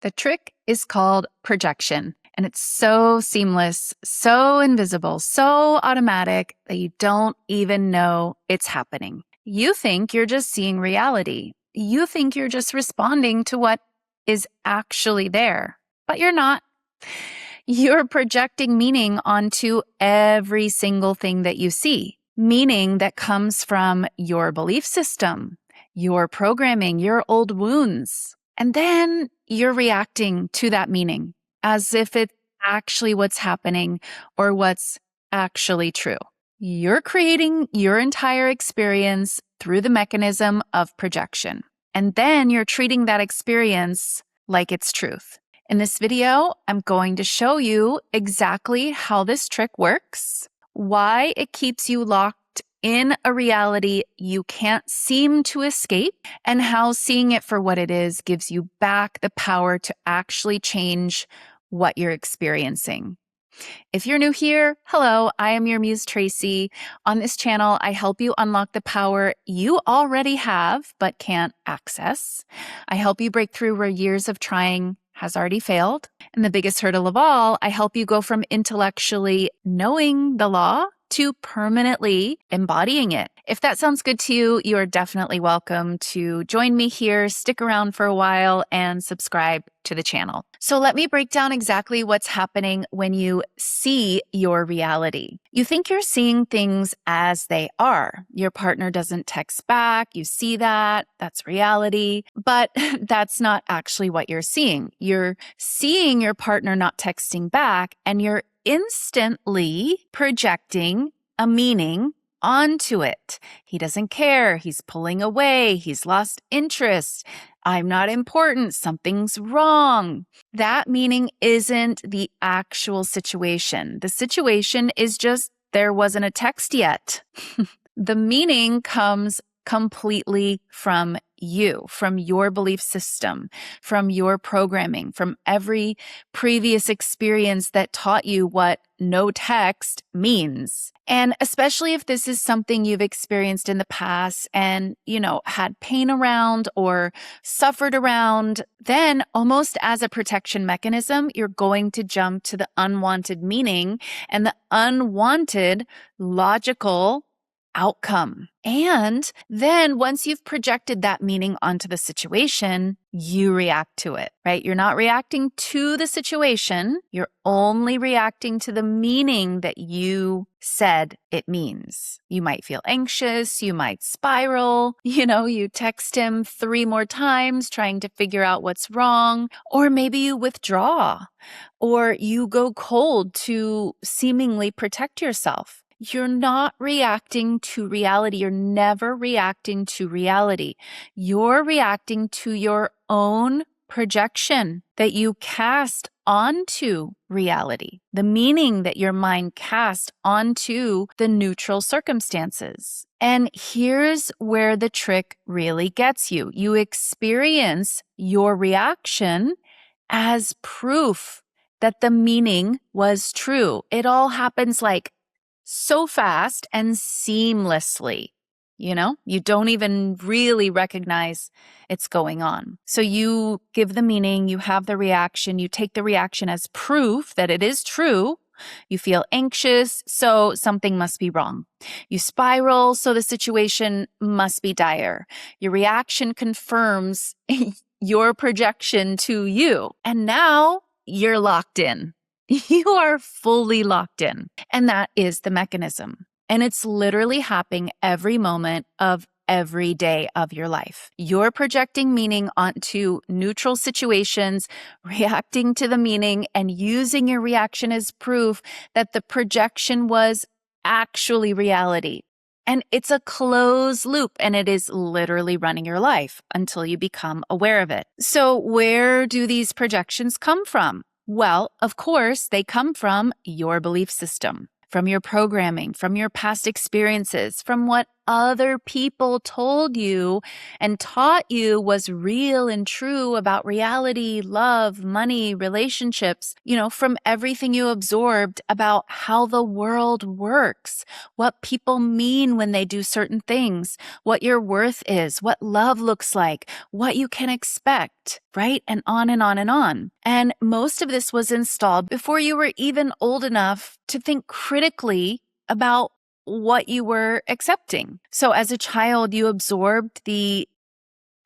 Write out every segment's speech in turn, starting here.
The trick is called projection, and it's so seamless, so invisible, so automatic that you don't even know it's happening. You think you're just seeing reality. You think you're just responding to what is actually there, but you're not. You're projecting meaning onto every single thing that you see, meaning that comes from your belief system, your programming, your old wounds. And then you're reacting to that meaning as if it's actually what's happening or what's actually true. You're creating your entire experience through the mechanism of projection. And then you're treating that experience like it's truth. In this video, I'm going to show you exactly how this trick works, why it keeps you locked in a reality you can't seem to escape, and how seeing it for what it is gives you back the power to actually change what you're experiencing. If you're new here, hello, I am your Muse Traci. On this channel, I help you unlock the power you already have but can't access. I help you break through where years of trying has already failed. And the biggest hurdle of all, I help you go from intellectually knowing the law to permanently embodying it. If that sounds good to you, you are definitely welcome to join me here, stick around for a while, and subscribe to the channel. So let me break down exactly what's happening when you see your reality. You think you're seeing things as they are. Your partner doesn't text back. You see that. That's reality. But that's not actually what you're seeing. You're seeing your partner not texting back, and you're instantly projecting a meaning onto it. He doesn't care. He's pulling away. He's lost interest. I'm not important. Something's wrong. That meaning isn't the actual situation. The situation is just there wasn't a text yet. The meaning comes completely from you, from your belief system, from your programming, from every previous experience that taught you what no text means. And especially if this is something you've experienced in the past and, had pain around or suffered around, then almost as a protection mechanism, you're going to jump to the unwanted meaning and the unwanted logical outcome. And then once you've projected that meaning onto the situation, you react to it, right? You're not reacting to the situation. You're only reacting to the meaning that you said it means. You might feel anxious. You might spiral. You text him 3 more times trying to figure out what's wrong. Or maybe you withdraw or you go cold to seemingly protect yourself. You're not reacting to reality. You're never reacting to reality. You're reacting to your own projection that you cast onto reality, the meaning that your mind cast onto the neutral circumstances. And here's where the trick really gets you. You experience your reaction as proof that the meaning was true. It all happens like so fast and seamlessly, you don't even really recognize it's going on. So you give the meaning, you have the reaction, you take the reaction as proof that it is true. You feel anxious, so something must be wrong. You spiral, so the situation must be dire. Your reaction confirms your projection to you. And now you're locked in. You are fully locked in. And that is the mechanism. And it's literally happening every moment of every day of your life. You're projecting meaning onto neutral situations, reacting to the meaning, and using your reaction as proof that the projection was actually reality. And it's a closed loop, and it is literally running your life until you become aware of it. So where do these projections come from? Well, of course, they come from your belief system, from your programming, from your past experiences, from what other people told you and taught you was real and true about reality, love, money, relationships, from everything you absorbed about how the world works, what people mean when they do certain things, what your worth is, what love looks like, what you can expect, right? And on and on and on. And most of this was installed before you were even old enough to think critically about what you were accepting. So as a child, you absorbed the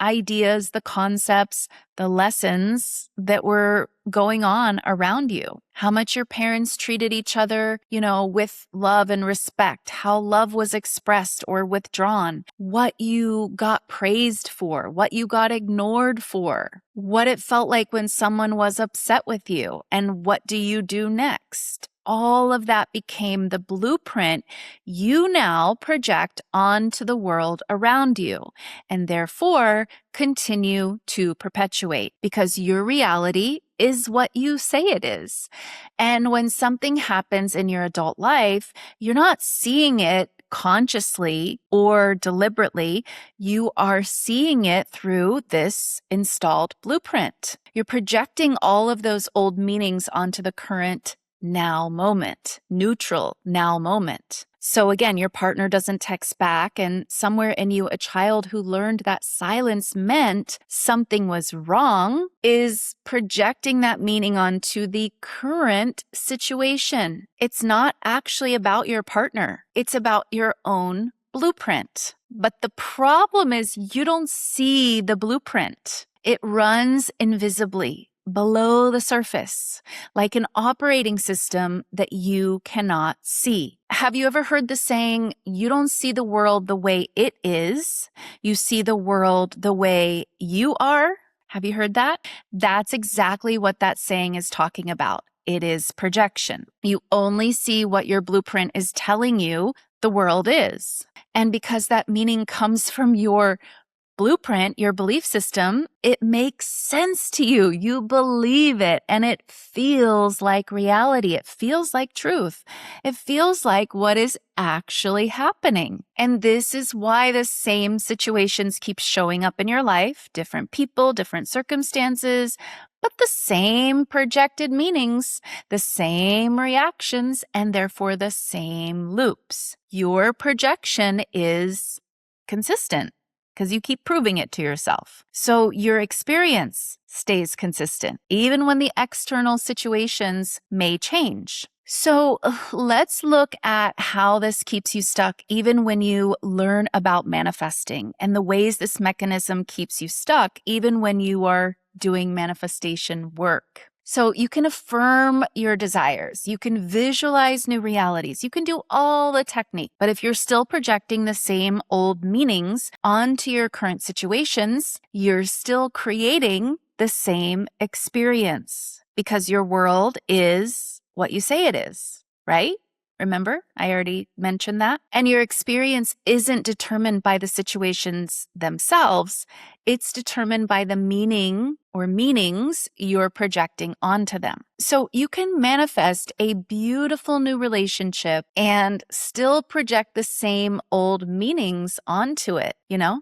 ideas, the concepts, the lessons that were going on around you. How much your parents treated each other, with love and respect, how love was expressed or withdrawn, what you got praised for, what you got ignored for, what it felt like when someone was upset with you, and what do you do next? All of that became the blueprint you now project onto the world around you, and therefore continue to perpetuate, because your reality is what you say it is. And when something happens in your adult life, you're not seeing it consciously or deliberately. You are seeing it through this installed blueprint. You're projecting all of those old meanings onto the current now moment, neutral now moment. So again, your partner doesn't text back, and somewhere in you, a child who learned that silence meant something was wrong is projecting that meaning onto the current situation. It's not actually about your partner. It's about your own blueprint. But the problem is you don't see the blueprint. It runs invisibly below the surface, like an operating system that you cannot see. Have you ever heard the saying, you don't see the world the way it is, you see the world the way you are? Have you heard that? That's exactly what that saying is talking about. It is projection. You only see what your blueprint is telling you the world is. And because that meaning comes from your blueprint, your belief system, it makes sense to you. You believe it, and it feels like reality. It feels like truth. It feels like what is actually happening. And this is why the same situations keep showing up in your life, different people, different circumstances, but the same projected meanings, the same reactions, and therefore the same loops. Your projection is consistent, because you keep proving it to yourself. So your experience stays consistent, even when the external situations may change. So let's look at how this keeps you stuck, even when you learn about manifesting, and the ways this mechanism keeps you stuck, even when you are doing manifestation work. So you can affirm your desires. You can visualize new realities. You can do all the technique. But if you're still projecting the same old meanings onto your current situations, you're still creating the same experience, because your world is what you say it is, right? Remember, I already mentioned that. And your experience isn't determined by the situations themselves. It's determined by the meaning or meanings you're projecting onto them. So you can manifest a beautiful new relationship and still project the same old meanings onto it,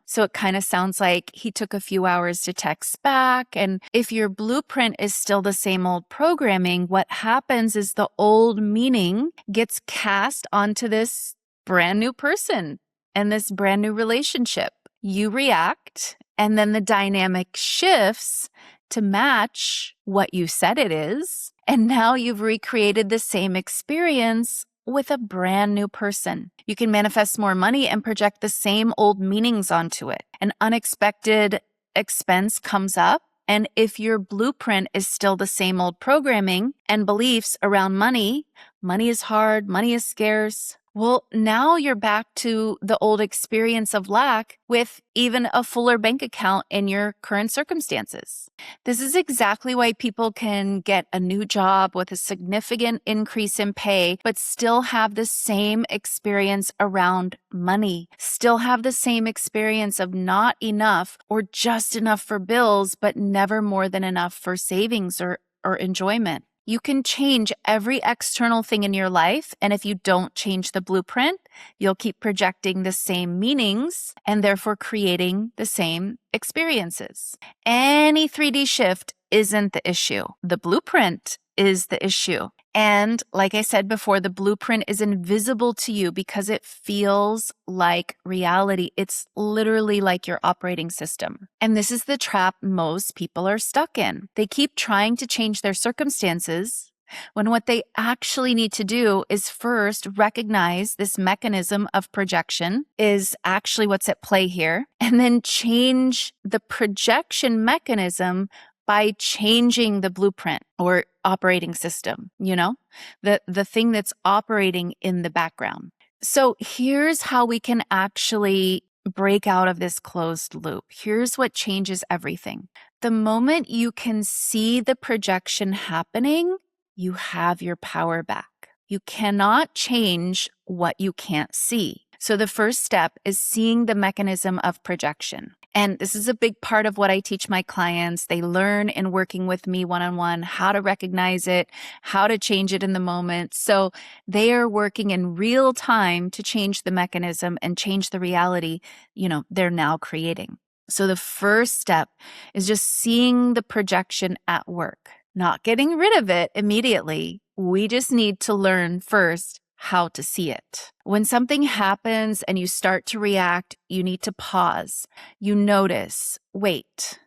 So it kind of sounds like he took a few hours to text back. And if your blueprint is still the same old programming, what happens is the old meaning gets cast onto this brand new person and this brand new relationship. You react, and then the dynamic shifts to match what you said it is. And now you've recreated the same experience with a brand new person. You can manifest more money and project the same old meanings onto it. An unexpected expense comes up, and if your blueprint is still the same old programming and beliefs around money is hard, money is scarce, well, now you're back to the old experience of lack with even a fuller bank account in your current circumstances. This is exactly why people can get a new job with a significant increase in pay, but still have the same experience around money, still have the same experience of not enough or just enough for bills, but never more than enough for savings or enjoyment. You can change every external thing in your life, and if you don't change the blueprint, you'll keep projecting the same meanings and therefore creating the same experiences. Any 3D shift isn't the issue. The blueprint is the issue. And like I said before, the blueprint is invisible to you because it feels like reality. It's literally like your operating system. And this is the trap most people are stuck in. They keep trying to change their circumstances when what they actually need to do is first recognize this mechanism of projection is actually what's at play here, and then change the projection mechanism by changing the blueprint or operating system, the thing that's operating in the background. So here's how we can actually break out of this closed loop. Here's what changes everything. The moment you can see the projection happening, you have your power back. You cannot change what you can't see. So the first step is seeing the mechanism of projection. And this is a big part of what I teach my clients. They learn in working with me one-on-one how to recognize it, how to change it in the moment. So they are working in real time to change the mechanism and change the reality, they're now creating. So the first step is just seeing the projection at work, not getting rid of it immediately. We just need to learn first how to see it. When something happens and you start to react, you need to pause. You notice, wait,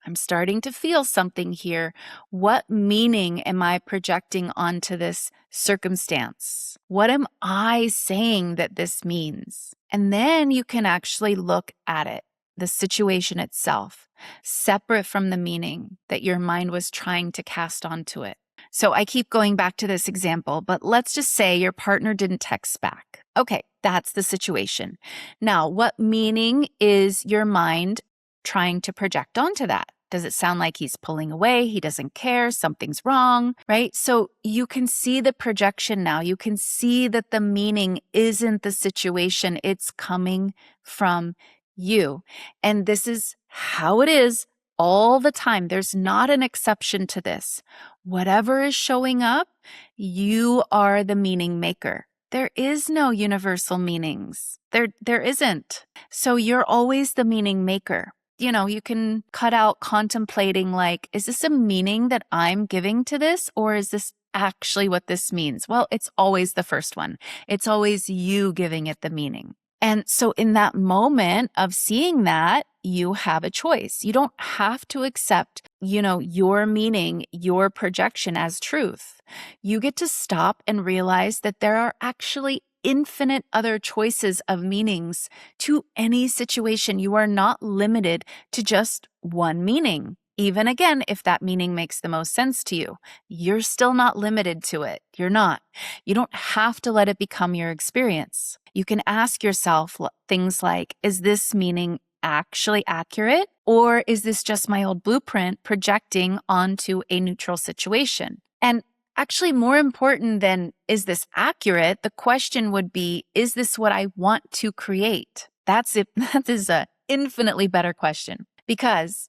I'm starting to feel something here. What meaning am I projecting onto this circumstance? What am I saying that this means? And then you can actually look at it, the situation itself, separate from the meaning that your mind was trying to cast onto it. So I keep going back to this example, but let's just say your partner didn't text back. Okay, that's the situation. Now, what meaning is your mind trying to project onto that? Does it sound like he's pulling away? He doesn't care. Something's wrong, right? So you can see the projection now. You can see that the meaning isn't the situation. It's coming from you. And this is how it is all the time. There's not an exception to this. Whatever is showing up, you are the meaning maker. There is no universal meanings. There isn't. So you're always the meaning maker. You can cut out contemplating like, is this a meaning that I'm giving to this, or is this actually what this means? Well, it's always the first one. It's always you giving it the meaning. And so in that moment of seeing that, you have a choice. You don't have to accept, your meaning, your projection as truth. You get to stop and realize that there are actually infinite other choices of meanings to any situation. You are not limited to just one meaning. Even again, if that meaning makes the most sense to you, you're still not limited to it. You're not. You don't have to let it become your experience. You can ask yourself things like, is this meaning actually accurate? Or is this just my old blueprint projecting onto a neutral situation? And actually, more important than is this accurate, the question would be, is this what I want to create? That's it. That is an infinitely better question, because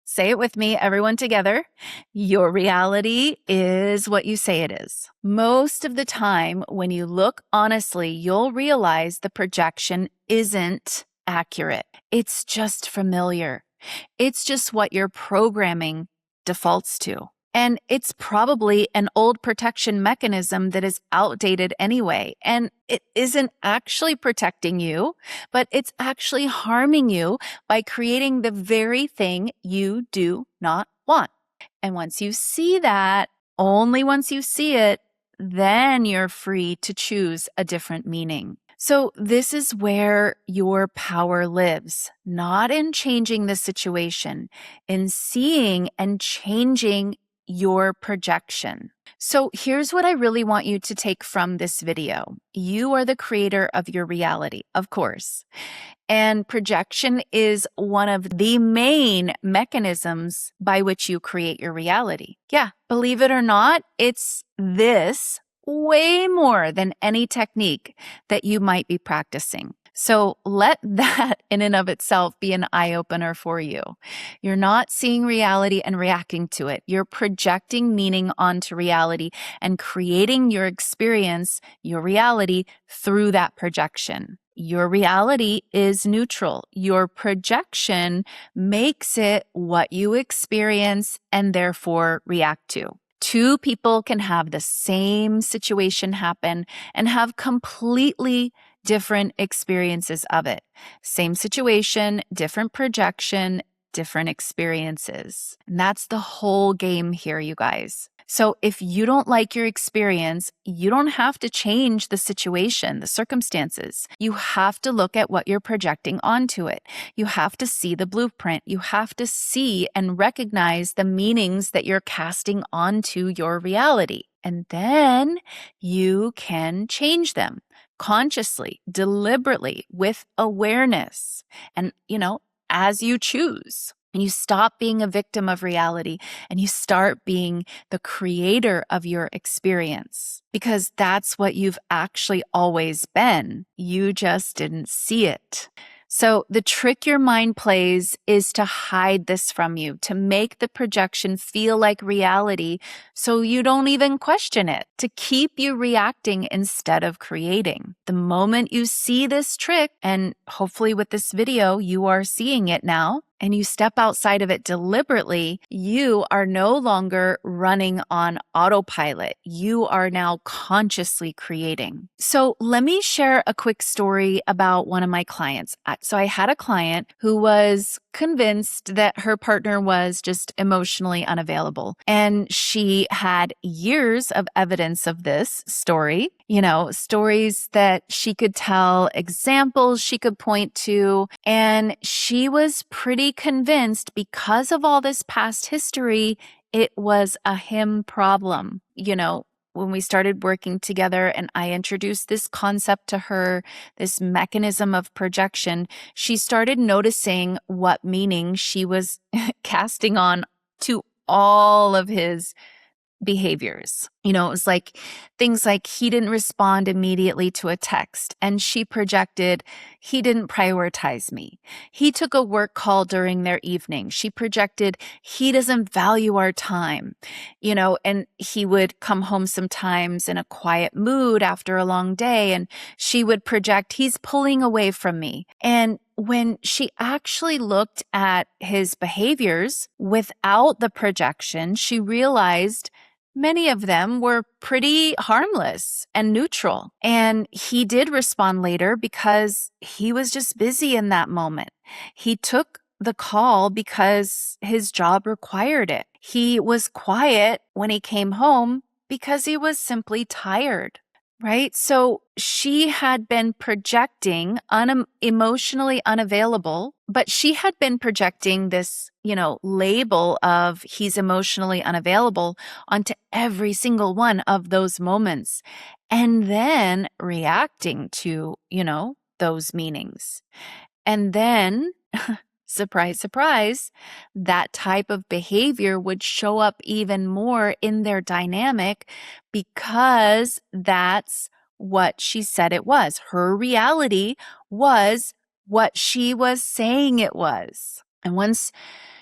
say it with me, everyone together. Your reality is what you say it is. Most of the time, when you look honestly, you'll realize the projection isn't accurate. It's just familiar. It's just what your programming defaults to. And it's probably an old protection mechanism that is outdated anyway. And it isn't actually protecting you, but it's actually harming you by creating the very thing you do not want. And once you see that, only once you see it, then you're free to choose a different meaning. So this is where your power lives, not in changing the situation, in seeing and changing your projection. So here's what I really want you to take from this video. You are the creator of your reality, of course. And projection is one of the main mechanisms by which you create your reality. Yeah, believe it or not, it's this way more than any technique that you might be practicing. So let that in and of itself be an eye opener for you. You're not seeing reality and reacting to it. You're projecting meaning onto reality and creating your experience, your reality, through that projection. Your reality is neutral. Your projection makes it what you experience and therefore react to. Two people can have the same situation happen and have completely different experiences of it. Same situation, different projection, different experiences. And that's the whole game here, you guys. So if you don't like your experience, you don't have to change the situation, the circumstances. You have to look at what you're projecting onto it. You have to see the blueprint. You have to see and recognize the meanings that you're casting onto your reality. And then you can change them consciously, deliberately, with awareness. And, as you choose. And you stop being a victim of reality and you start being the creator of your experience, because that's what you've actually always been. You just didn't see it. So the trick your mind plays is to hide this from you, to make the projection feel like reality so you don't even question it, to keep you reacting instead of creating. The moment you see this trick, and hopefully with this video you are seeing it now, and you step outside of it deliberately, you are no longer running on autopilot. You are now consciously creating. So let me share a quick story about one of my clients. So I had a client who was convinced that her partner was just emotionally unavailable. And she had years of evidence of this story, stories that she could tell, examples she could point to. And she was pretty convinced, because of all this past history, it was a him problem. When we started working together and I introduced this concept to her, this mechanism of projection, she started noticing what meaning she was casting on to all of his behaviors. It was like things like he didn't respond immediately to a text, and she projected he didn't prioritize me. He took a work call during their evening. She projected he doesn't value our time. And he would come home sometimes in a quiet mood after a long day, and she would project he's pulling away from me. And when she actually looked at his behaviors without the projection, she realized many of them were pretty harmless and neutral. And he did respond later because he was just busy in that moment. He took the call because his job required it. He was quiet when he came home because he was simply tired. Right? So she had been projecting emotionally unavailable, but she had been projecting this, label of he's emotionally unavailable onto every single one of those moments, and then reacting to, those meanings. And then surprise, surprise, that type of behavior would show up even more in their dynamic, because that's what she said it was. Her reality was what she was saying it was. And once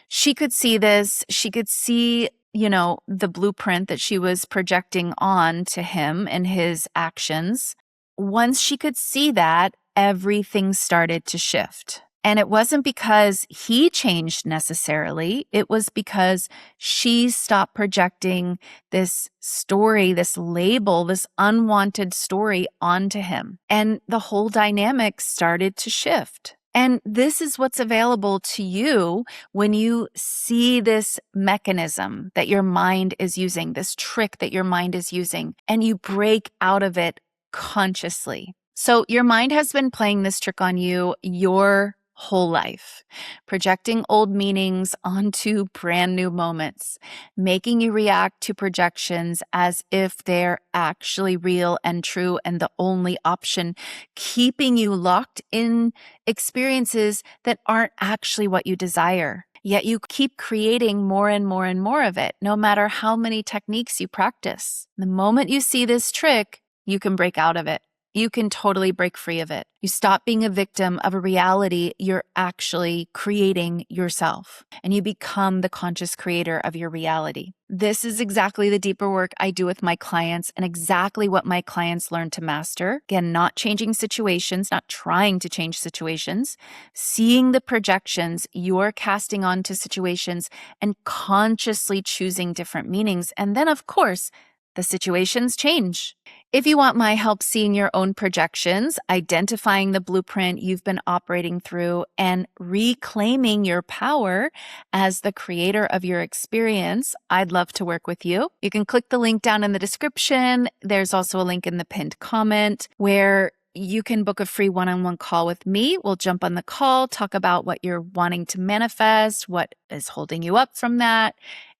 she could see this, she could see, the blueprint that she was projecting on to him and his actions. Once she could see that, everything started to shift. And it wasn't because he changed necessarily. It was because she stopped projecting this story, this label, this unwanted story onto him. And the whole dynamic started to shift. And this is what's available to you when you see this mechanism that your mind is using, this trick that your mind is using, and you break out of it consciously. So your mind has been playing this trick on you your whole life, projecting old meanings onto brand new moments, making you react to projections as if they're actually real and true and the only option, keeping you locked in experiences that aren't actually what you desire. Yet you keep creating more and more and more of it, no matter how many techniques you practice. The moment you see this trick, you can break out of it. you can totally break free of it. You stop being a victim of a reality you're actually creating yourself, and you become the conscious creator of your reality. This is exactly the deeper work I do with my clients and exactly what my clients learn to master. Again, not changing situations, not trying to change situations, seeing the projections you're casting onto situations and consciously choosing different meanings. And then, of course, the situations change. If you want my help seeing your own projections, identifying the blueprint you've been operating through, and reclaiming your power as the creator of your experience, I'd love to work with you. You can click the link down in the description. There's also a link in the pinned comment where you can book a free one-on-one call with me. We'll jump on the call, talk about what you're wanting to manifest, what is holding you up from that,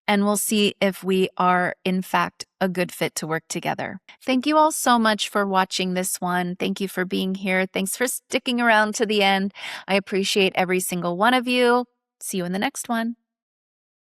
and we'll see if we are, in fact, a good fit to work together. Thank you all so much for watching this one. Thank you for being here. Thanks for sticking around to the end. I appreciate every single one of you. See you in the next one.